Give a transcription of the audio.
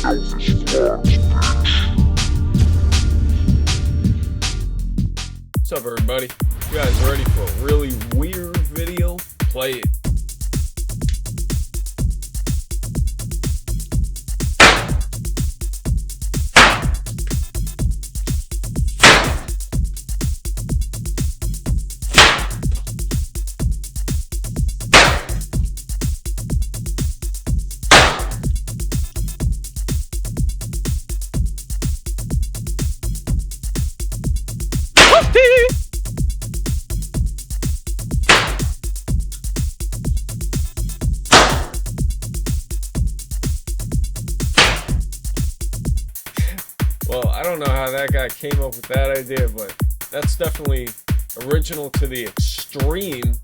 What's up, everybody? You guys ready for a really weird video? Play it. Well, I don't know how that guy came up with that idea, but that's definitely original to the extreme.